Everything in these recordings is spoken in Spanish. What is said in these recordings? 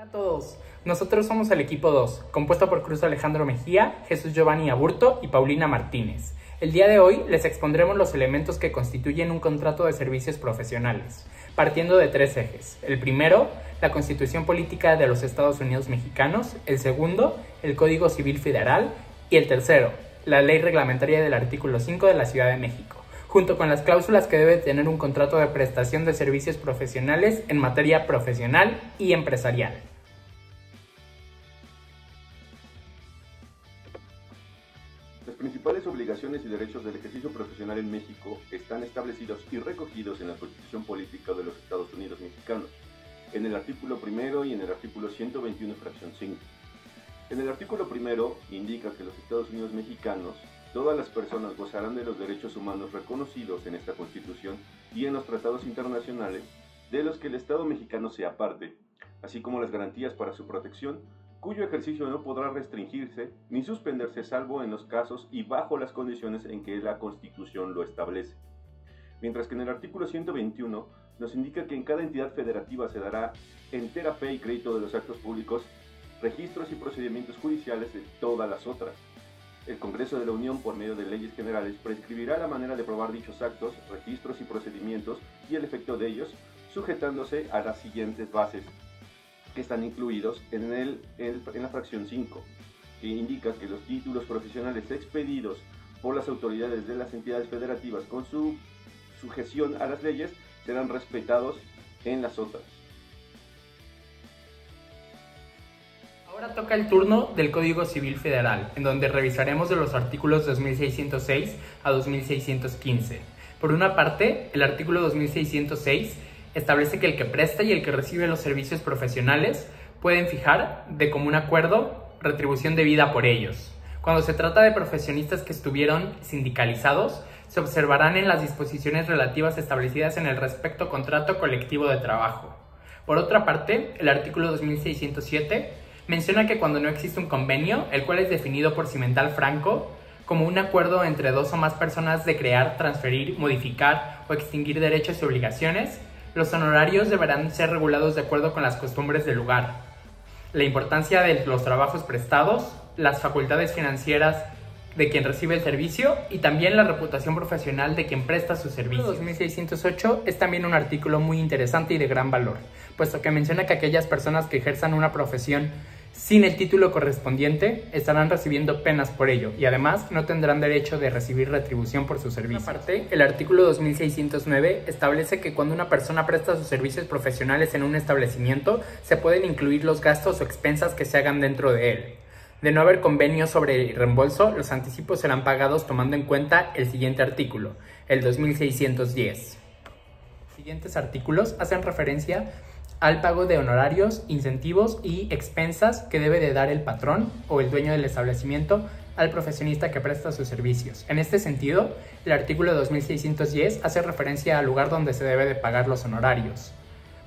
Hola a todos, nosotros somos el equipo 2, compuesto por Cruz Alejandro Mejía, Jesús Giovanni Aburto y Paulina Martínez. El día de hoy les expondremos los elementos que constituyen un contrato de servicios profesionales, partiendo de tres ejes. El primero, la Constitución Política de los Estados Unidos Mexicanos. El segundo, el Código Civil Federal. Y el tercero, la Ley Reglamentaria del artículo 5 de la Ciudad de México, junto con las cláusulas que debe tener un contrato de prestación de servicios profesionales en materia profesional y empresarial. Las principales obligaciones y derechos del ejercicio profesional en México están establecidos y recogidos en la Constitución Política de los Estados Unidos Mexicanos, en el artículo primero y en el artículo 121, fracción 5. En el artículo primero indica que los Estados Unidos Mexicanos, todas las personas gozarán de los derechos humanos reconocidos en esta Constitución y en los tratados internacionales de los que el Estado mexicano sea parte, así como las garantías para su protección, cuyo ejercicio no podrá restringirse ni suspenderse salvo en los casos y bajo las condiciones en que la Constitución lo establece. Mientras que en el artículo 121 nos indica que en cada entidad federativa se dará entera fe y crédito de los actos públicos, registros y procedimientos judiciales de todas las otras. El Congreso de la Unión, por medio de leyes generales, prescribirá la manera de probar dichos actos, registros y procedimientos y el efecto de ellos, sujetándose a las siguientes bases que están incluidos en la fracción 5, que indica que los títulos profesionales expedidos por las autoridades de las entidades federativas con su sujeción a las leyes serán respetados en las otras. Ahora toca el turno del Código Civil Federal, en donde revisaremos de los artículos 2606 a 2615. Por una parte, el artículo 2606 establece que el que presta y el que recibe los servicios profesionales pueden fijar, de común acuerdo, retribución debida por ellos. Cuando se trata de profesionistas que estuvieron sindicalizados, se observarán en las disposiciones relativas establecidas en el respecto contrato colectivo de trabajo. Por otra parte, el artículo 2607 menciona que cuando no existe un convenio, el cual es definido por Cimental Franco como un acuerdo entre dos o más personas de crear, transferir, modificar o extinguir derechos y obligaciones, los honorarios deberán ser regulados de acuerdo con las costumbres del lugar, la importancia de los trabajos prestados, las facultades financieras de quien recibe el servicio y también la reputación profesional de quien presta su servicio. El 2608 es también un artículo muy interesante y de gran valor, puesto que menciona que aquellas personas que ejerzan una profesión sin el título correspondiente estarán recibiendo penas por ello y además no tendrán derecho de recibir retribución por su servicio. Por otra parte, el artículo 2609 establece que cuando una persona presta sus servicios profesionales en un establecimiento, se pueden incluir los gastos o expensas que se hagan dentro de él. De no haber convenio sobre el reembolso, los anticipos serán pagados tomando en cuenta el siguiente artículo, el 2610. Los siguientes artículos hacen referencia al pago de honorarios, incentivos y expensas que debe de dar el patrón o el dueño del establecimiento al profesionista que presta sus servicios. En este sentido, el artículo 2610 hace referencia al lugar donde se debe de pagar los honorarios,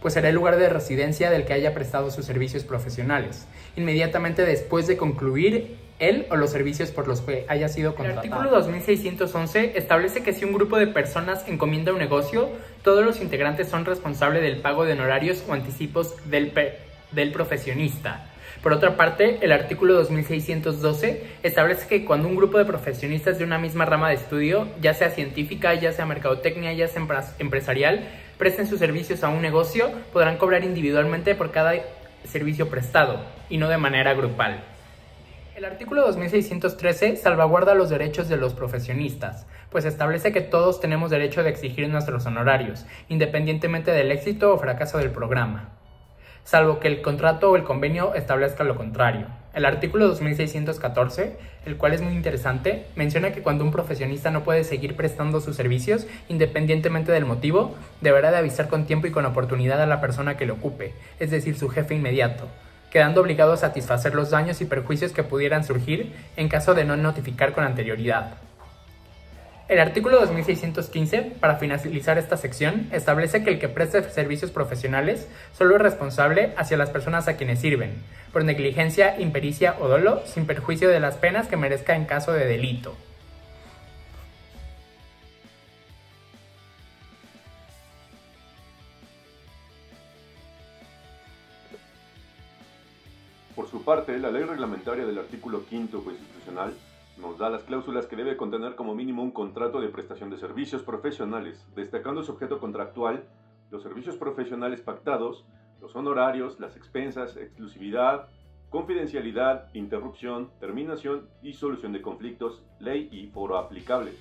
pues será el lugar de residencia del que haya prestado sus servicios profesionales, inmediatamente después de concluir él o los servicios por los que haya sido contratado. El artículo 2611 establece que si un grupo de personas encomienda un negocio, todos los integrantes son responsables del pago de honorarios o anticipos del profesionista. Por otra parte, el artículo 2612 establece que cuando un grupo de profesionistas de una misma rama de estudio, ya sea científica, ya sea mercadotecnia, ya sea empresarial, presten sus servicios a un negocio, podrán cobrar individualmente por cada servicio prestado y no de manera grupal. El artículo 2613 salvaguarda los derechos de los profesionistas, pues establece que todos tenemos derecho de exigir nuestros honorarios, independientemente del éxito o fracaso del programa, salvo que el contrato o el convenio establezca lo contrario. El artículo 2614, el cual es muy interesante, menciona que cuando un profesionista no puede seguir prestando sus servicios, independientemente del motivo, deberá de avisar con tiempo y con oportunidad a la persona que lo ocupe, es decir, su jefe inmediato, quedando obligado a satisfacer los daños y perjuicios que pudieran surgir en caso de no notificar con anterioridad. El artículo 2615, para finalizar esta sección, establece que el que preste servicios profesionales solo es responsable hacia las personas a quienes sirven, por negligencia, impericia o dolo, sin perjuicio de las penas que merezca en caso de delito. Por su parte, la ley reglamentaria del artículo 5º constitucional nos da las cláusulas que debe contener como mínimo un contrato de prestación de servicios profesionales, destacando su objeto contractual, los servicios profesionales pactados, los honorarios, las expensas, exclusividad, confidencialidad, interrupción, terminación y solución de conflictos, ley y foro aplicable.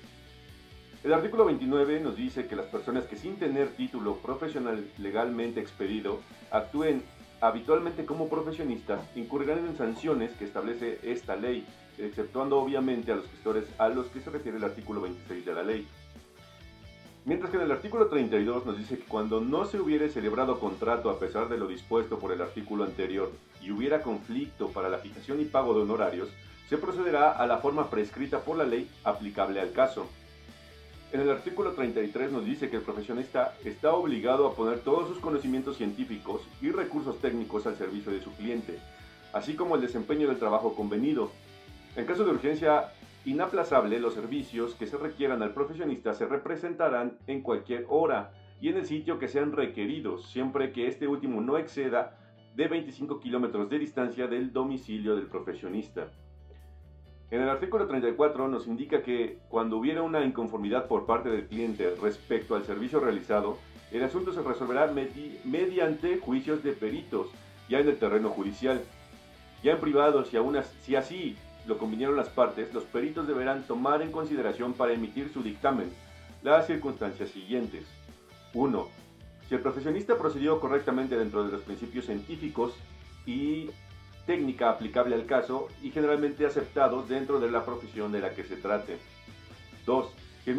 El artículo 29 nos dice que las personas que sin tener título profesional legalmente expedido actúen habitualmente como profesionistas incurrirán en sanciones que establece esta ley, exceptuando obviamente a los gestores a los que se refiere el artículo 26 de la ley. Mientras que en el artículo 32 nos dice que cuando no se hubiere celebrado contrato a pesar de lo dispuesto por el artículo anterior y hubiera conflicto para la fijación y pago de honorarios, se procederá a la forma prescrita por la ley aplicable al caso. En el artículo 33 nos dice que el profesionista está obligado a poner todos sus conocimientos científicos y recursos técnicos al servicio de su cliente, así como el desempeño del trabajo convenido. En caso de urgencia inaplazable, los servicios que se requieran al profesionista se representarán en cualquier hora y en el sitio que sean requeridos, siempre que este último no exceda de 25 kilómetros de distancia del domicilio del profesionista. En el artículo 34 nos indica que cuando hubiera una inconformidad por parte del cliente respecto al servicio realizado, el asunto se resolverá mediante juicios de peritos, ya en el terreno judicial. Ya en privado, si así lo convinieron las partes, los peritos deberán tomar en consideración para emitir su dictamen las circunstancias siguientes. 1. Si el profesionista procedió correctamente dentro de los principios científicos y técnica aplicable al caso y generalmente aceptados dentro de la profesión de la que se trate. 2. Si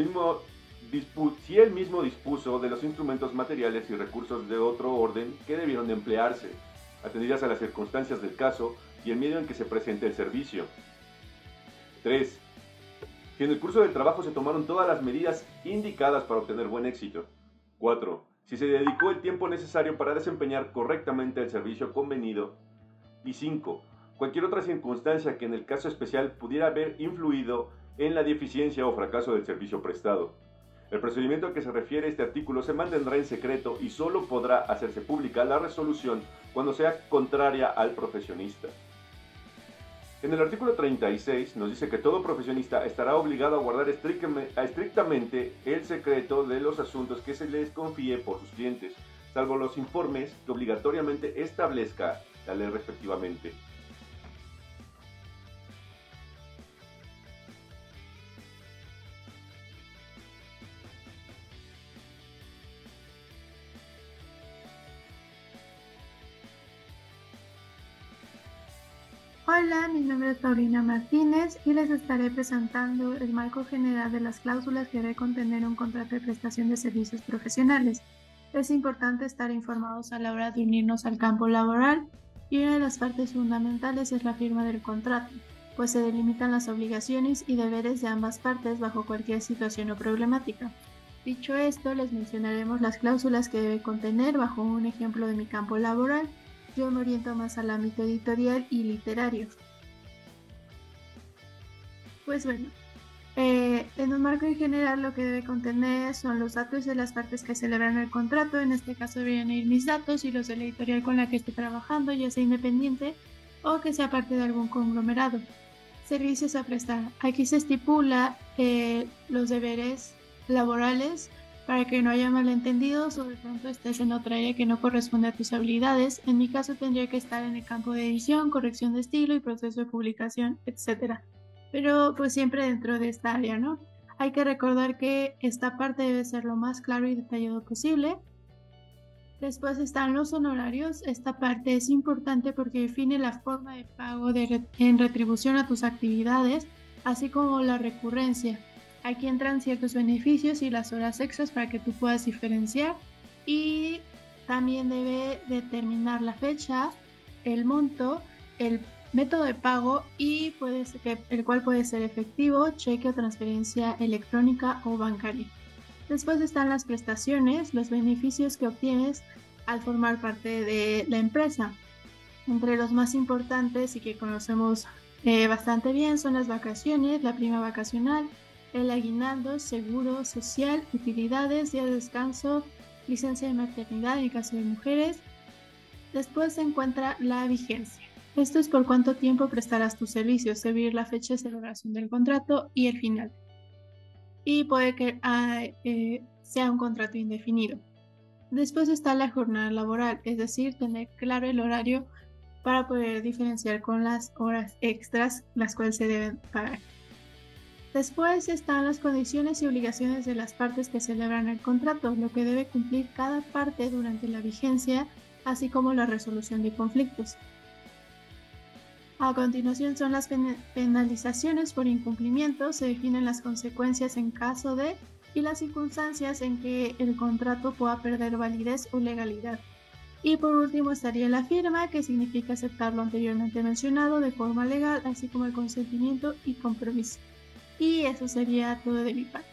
él mismo dispuso de los instrumentos materiales y recursos de otro orden que debieron de emplearse, atendidas a las circunstancias del caso y el medio en que se presente el servicio. 3. Si en el curso del trabajo se tomaron todas las medidas indicadas para obtener buen éxito. 4. Si se dedicó el tiempo necesario para desempeñar correctamente el servicio convenido. Y 5. Cualquier otra circunstancia que en el caso especial pudiera haber influido en la deficiencia o fracaso del servicio prestado. El procedimiento a que se refiere este artículo se mantendrá en secreto y solo podrá hacerse pública la resolución cuando sea contraria al profesionista. En el artículo 36 nos dice que todo profesionista estará obligado a guardar estrictamente el secreto de los asuntos que se les confíe por sus clientes, salvo los informes que obligatoriamente establezca la ley respectivamente. Hola, mi nombre es Paulina Martínez y les estaré presentando el marco general de las cláusulas que debe contener un contrato de prestación de servicios profesionales. Es importante estar informados a la hora de unirnos al campo laboral y una de las partes fundamentales es la firma del contrato, pues se delimitan las obligaciones y deberes de ambas partes bajo cualquier situación o problemática. Dicho esto, les mencionaremos las cláusulas que debe contener bajo un ejemplo de mi campo laboral. Yo me oriento más al ámbito editorial y literario. Pues bueno, en un marco en general lo que debe contener son los datos de las partes que celebran el contrato. En este caso deberían ir mis datos y los de la editorial con la que esté trabajando, ya sea independiente o que sea parte de algún conglomerado. Servicios a prestar. Aquí se estipula los deberes laborales para que no haya malentendidos o de pronto estés en otra área que no corresponde a tus habilidades. En mi caso tendría que estar en el campo de edición, corrección de estilo y proceso de publicación, etc. Pero pues siempre dentro de esta área, ¿no? Hay que recordar que esta parte debe ser lo más claro y detallado posible. Después están los honorarios. Esta parte es importante porque define la forma de pago en retribución a tus actividades, así como la recurrencia. Aquí entran ciertos beneficios y las horas extras para que tú puedas diferenciar, y también debe determinar la fecha, el monto, el método de pago y el cual puede ser efectivo, cheque o transferencia electrónica o bancaria. Después están las prestaciones, los beneficios que obtienes al formar parte de la empresa. Entre los más importantes y que conocemos bastante bien son las vacaciones, la prima vacacional, el aguinaldo, seguro social, utilidades, día de descanso, licencia de maternidad en caso de mujeres. Después se encuentra la vigencia. Esto es por cuánto tiempo prestarás tus servicios, servir la fecha de celebración del contrato y el final. Y puede que sea un contrato indefinido. Después está la jornada laboral, es decir, tener claro el horario para poder diferenciar con las horas extras, las cuales se deben pagar. Después están las condiciones y obligaciones de las partes que celebran el contrato, lo que debe cumplir cada parte durante la vigencia, así como la resolución de conflictos. A continuación son las penalizaciones por incumplimiento, se definen las consecuencias en caso de y las circunstancias en que el contrato pueda perder validez o legalidad. Y por último estaría la firma, que significa aceptar lo anteriormente mencionado de forma legal, así como el consentimiento y compromiso. Y eso sería todo de mi parte.